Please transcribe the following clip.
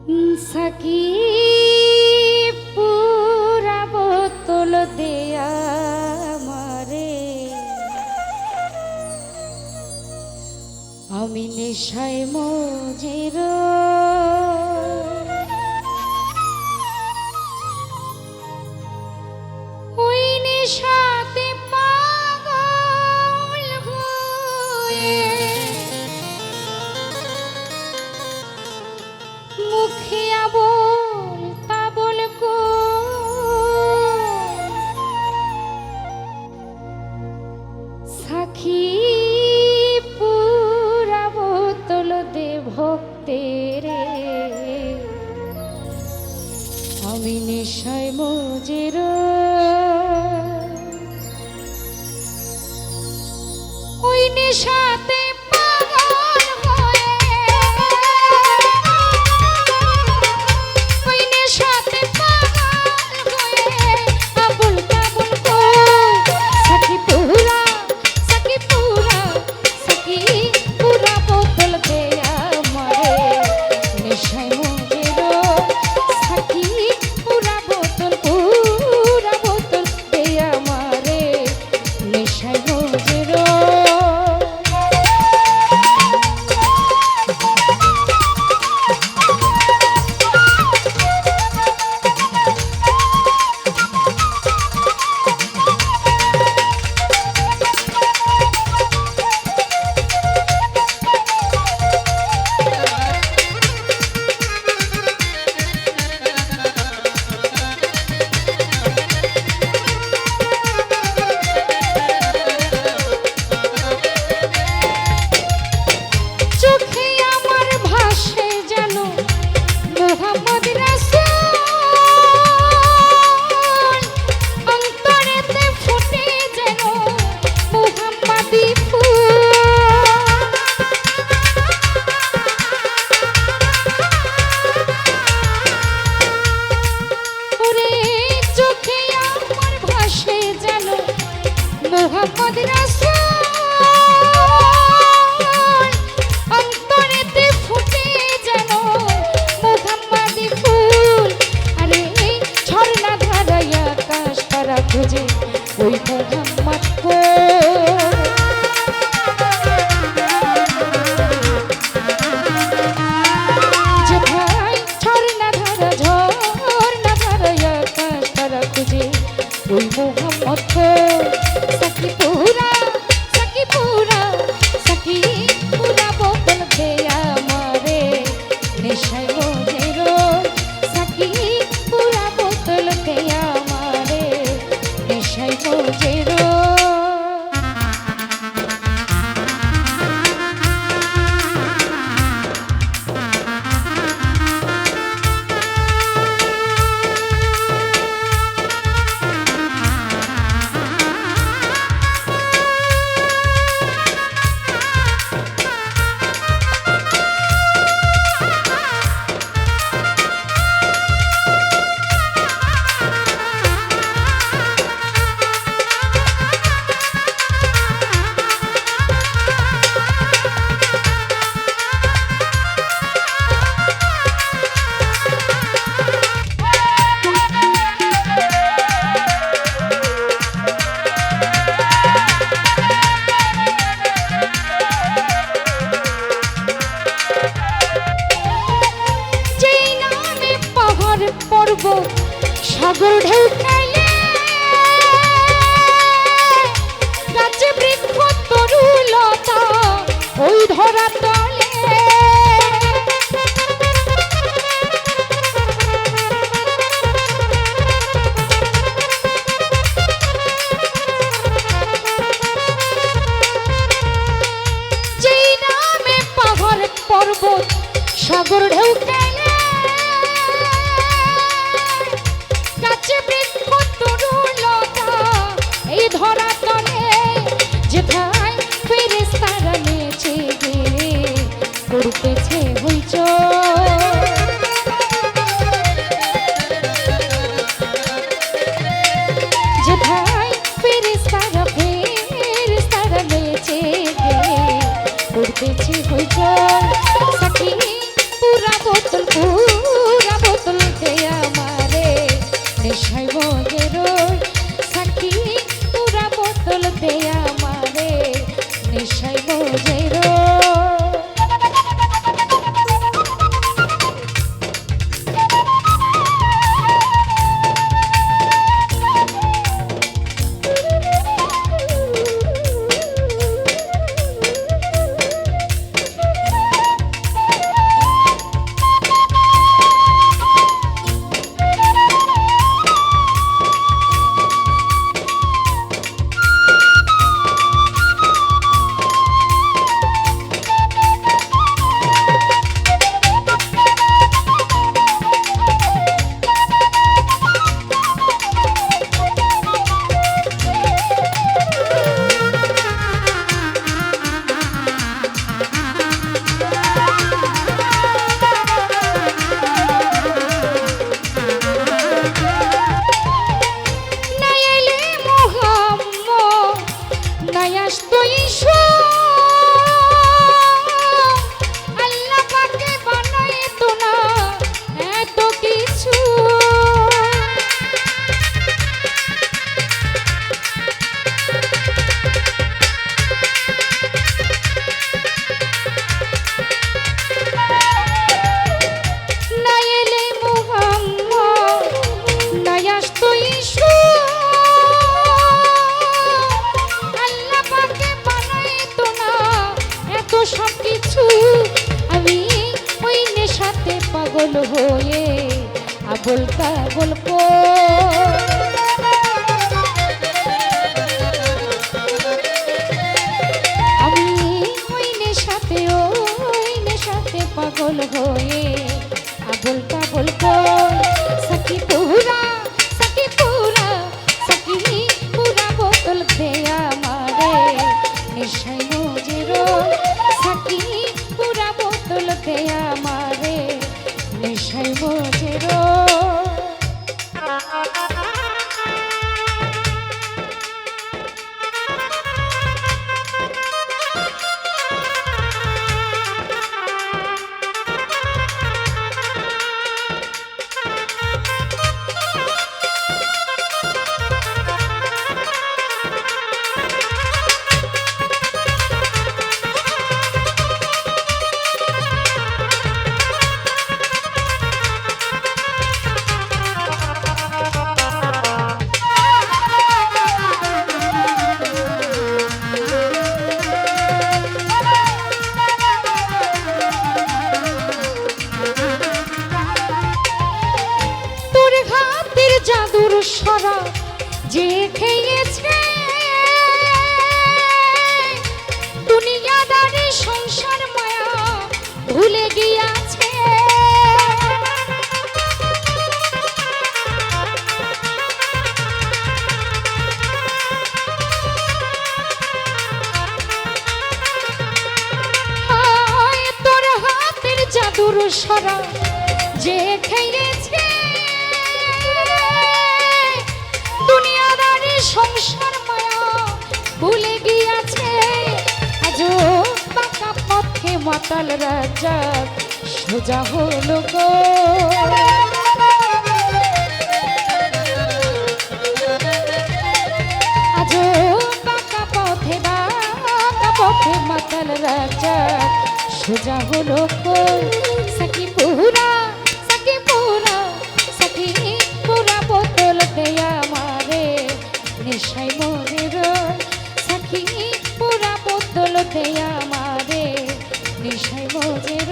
Psaki পুরা বোতল দেয়া মারে আমি নেশায় মজের ওই নেশাতে পাগল হয়ে মুখিয়া বল তা বল কো সাখী পুরা বোতল দে ভক্তের আমি নেশায় মজের ওই নেশাতে মোহাম্মদ রাসূল অন্তরেতে ফুটে যেন মোহাম্মদি ফুল আরে ঝর্ণা ধারায় আকাশ তারা খুঁজে ওই মোহাম্মদ কো যে ভাই ঝর্ণা ধারায় আকাশ তারা খুঁজে ওই মোহাম্মদ কো सखी पूरा बोतल देया मारे नेशाय मोजेरो सखी पूरा बोतल देया मारे नेशाय मोजेरो সাগর ঢেউ খাইলে গাছে বৃক্ষ তরুলতা ওই ধরা তলে যেই নামে পাহাড় পর্বত সাগর ঢেউ খাইলে ধরা তলে যেথায় ফেরেশতারা নেচে গেলে করতেছে হইচই যেথায় ফেরেশতারা নেচে গেলে করতেছে হইচই সখী পুরা বোতল পাগল হয়ে আবল তাবল আমি ওই নেশাতে পাগল হয়ে আবল তাবল সখী পুরা বোতল দেয়া মারে নেশায় মজির সখী পুরা বোতল দেয়া মারে নেশায় মজির জাদুর সরা যে খেয়েছে দুনিয়াদারি সংসার মায়া ভুলে গিয়াছে তোর হাতের জাদুর সরা যে খেয়েছে দুনিয়াদারি সংসার মায়া ভুলে গিয়াছে আজও পাকা পথে মাতাল রাজা সোজা হলো গো আজও পাকা পথে মাতাল রাজা সোজা হলো গো সখী পুরা বোতল দেয়া মারে নেশায় মজির সখী পুরা বোতল দেয়া মারে নেশায় মজির